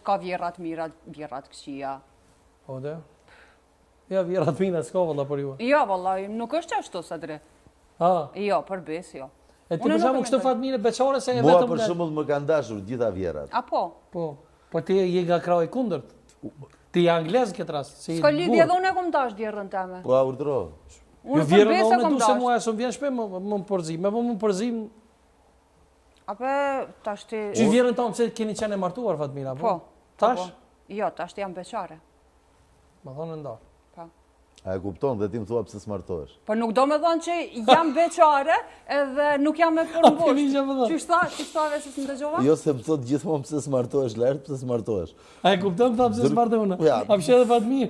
Ka vjerat mira, vjerat këqija. Po, dhe? Ja, vjerat mira s'ka valla për ju. Jo, valla, nuk është ashtu sa dre. Jo, për bes, jo. E ti për shembull kështu Fatmire beçare se vetëm... Mua për shembull më kanë dashur gjitha vjerat. A po? Po ti je nga kraji kundërt. Ti je anglez këtë rast. S'ka lidhje edhe unë e kom dash vjerën teme. Po, a urdhro. Jo vjerën unë du se mua e vjen shpe më përzim. Me po më përzim... Ape, tash ti... Që vjerën tonë se keni qenë e martuar, Fatmira, po? Tash? Jo, tash ti jam beqare. Ma thonë ndarë. A e kupton dhe ti më thua pse s'martohesh? Po nuk do me thonë që jam beqare edhe nuk jam me përmbosht. Qështave se s'më dëgjova? Jo, se më thot gjithmonë pse s'martohesh, lart pse s'martohesh. A e kupton ta pse s'martohesh? A pse edhe Fatmir?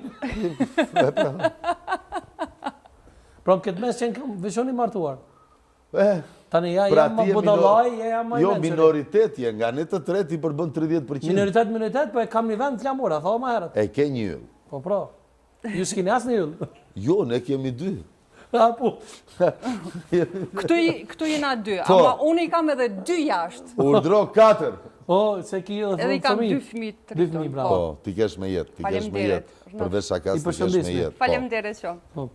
Pra këtë mes qenë veçoni martuar. Tani ja jam më budallaj, ja jam më jo, minoritet je, nga ne të tretë i përbën 30%. Minoritet, po e kam një vend të lamura, tha më herët. E ke një yll. Po pra. Ju s'keni asnjë yll. Jo, ne kemi 2. Po. Këtu jena 2, ama unë i kam edhe 2 jashtë. Urdhro 4. O, se ki edhe edhe i kam 2 fëmijë. 2 fëmijë, bravo. Po, ti kesh me jetë, Përveç shakas ti kesh me jetë. Faleminderit qof.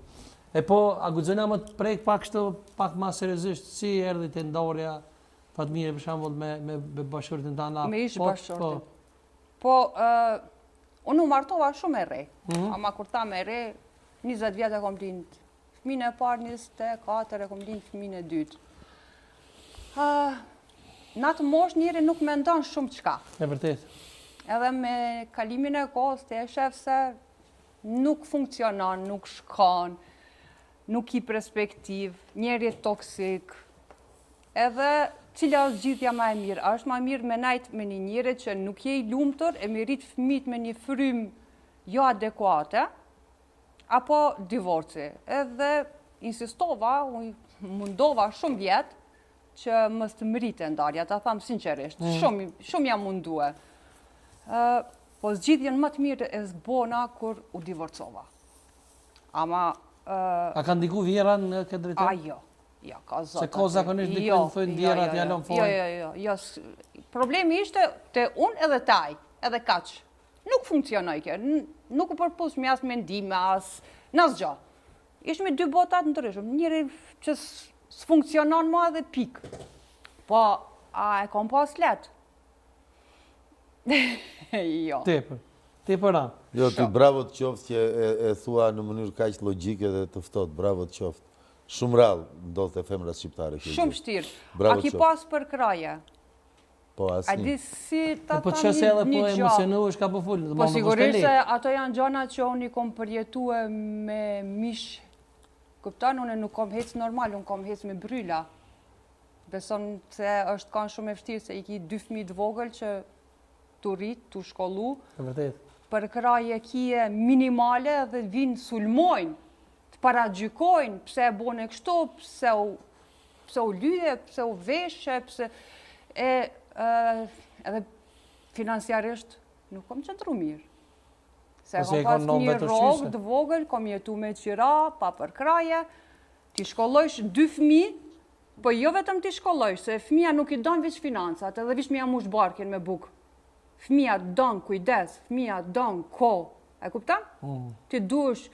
E po, a guxojna më të prek pak kështu, pak më seriozisht, si erdhi te ndarja Fatmire për shembull me bashkëshortin tënd? Me ish bashkëshortin. Po, unë u martova shumë e re. Ama kur ta me re, 20 vjet e kom lind fëmijën e parë, 24 e kom lind fëmijën e dytë. Në atë moshë njëri nuk mendon shumë çka. E vërtet. Edhe me kalimin e kohës të e shef se nuk funksionon, nuk shkon, nuk i perspektiv, njeri toksik. Edhe cila është gjithja ma e mirë? Është ma mirë me najt me një njëre që nuk je i lumëtër e me rrit fëmit me një frym jo adekuate, apo divorci. Edhe insistova, mundova shumë vjetë që mës të mërite ndarja, ta thamë sinqerisht, shumë jam mundue. Po zgjidhjen më të mirë e zbona kur u divorcova. Ama... A ka ndiku vjera në këtë drejtim? A jo. Ja, ka zotë. Se ka zakonisht dikën thënë vjerat jalon fojnë? Jo. Problemi ishte të unë edhe taj, edhe kaq. Nuk funksionoj kjo. Nuk u përpus me as mendime, as në asgjë. Ishte me 2 botat ndryshme. Njëri që s'funksionon ma dhe pik. Po, a e kom pas let? Jo. Tepër anë. Jo, ti bravo të qoftë që e thua në mënyrë kaq logjike dhe të ftohtë. Bravo të qoftë. Shumë rrallë ndodh te femrat shqiptare kjo. Shumë vështirë. A ki pas për kraje? Po, asnjë. A di si ta po çse edhe po emocionohesh ka po fol. Po sigurisht se ato janë gjëra që unë i kom përjetuar me mish. Kupton, unë nuk kom hec normal, unë kom hec me bryla. Beson se është kanë shumë e vështirë se i ki 2 fëmijë të vogël që tu rrit, tu shkollu. Vërtet. Për kraje kije minimale dhe vinë sulmojnë, të paragjykojnë pse e bone kështu, pse u lyje, pse u veshe, pse edhe financiarisht nuk kom qëndru mirë. Se kom pas një rogë të vogël, kom jetu me qira, pa për kraje, ti shkollojsh 2 fëmijë, po jo vetëm ti shkollojsh, se fëmija nuk i donë veç financat, edhe vish mija mush barkin me bukë. Fëmija donë kujdes, fëmija donë ko, e kuptan? Ti dush,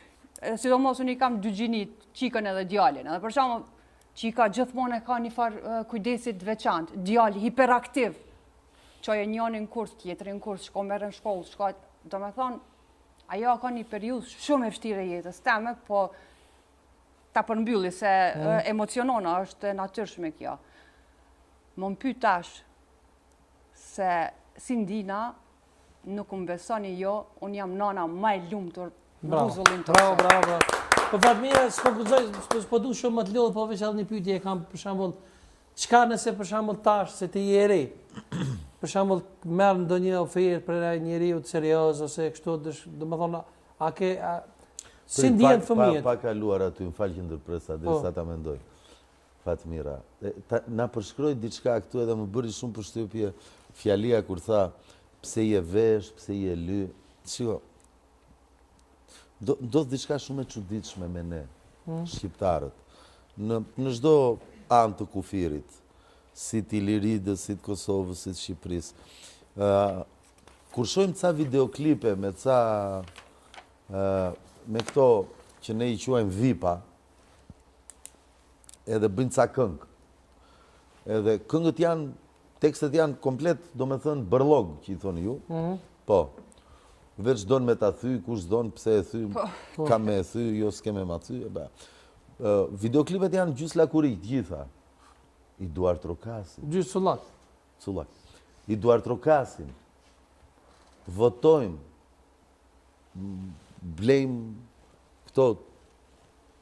sidomos unë i kam 2 gjinit, qikën edhe djallin, edhe për shumë qika gjithmonë e ka një farë kujdesit veçant, djalli hiperaktiv, qoj e njënin kurs, tjetërin kurs, shko merë në shkollë, shko, do me thonë, ajo ka një periud shumë e vështire jetës teme, po ta përmbylli se emocionona është natyrshme kjo. Më mpy tash se si ndina, nuk më besoni jo, unë jam nana ma e lumtur në ruzullin të Bravo, bravo. Po Fatmire, s'po du shumë më të lodhë, po veç edhe një pyetje e kam për shembull, çka nëse për shembull tash se ti je ri, për shembull merr ndonjë ofertë për njeriu të serioz ose kështu, do të thonë, a ke si ndihen fëmijët? Pa kaluar aty, më fal që ndërpresa, derisa ta mendoj. Fatmira, na përshkroi diçka këtu edhe më bëri shumë përshtypje fjalia kur tha pse je vesh, pse je ly. Shiko, do diçka shumë e çuditshme me ne, shqiptarët. Në çdo anë të kufirit, si të Iliridës, si të Kosovës, si të Shqipërisë. kur shojmë ca videoklipe me me këto që ne i quajmë vipa, edhe bëjnë ca këngë. Edhe këngët janë, tekstet janë komplet, do me thënë, bërlog, që i thoni ju. Po, veç donë me ta thy, kush donë, pse e thy, ka me e thy, jo s'ke me ma thy. Videoklipet janë gjys lakurit, gjitha. I Duar Trokasin. Gjys Cullak. Cullak. I Duar Trokasin. Votojmë, blejmë këto,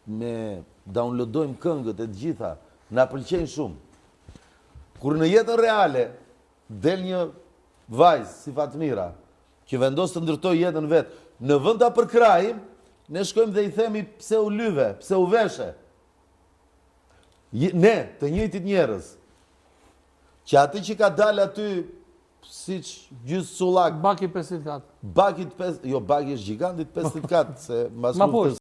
me downloadojmë këngët e gjitha, na pëlqejnë shumë. Kur në jetën reale, del një vajzë si Fatmira, që vendos të ndërtoj jetën vetë, në vend ta përkrajim, ne shkojmë dhe i themi pse u lyve, pse u veshe. Ne, të njëjtit njerëz, që aty që ka dalë aty, si që gjysë Cullak, Baki 54. Baki është gigantit 54, se mas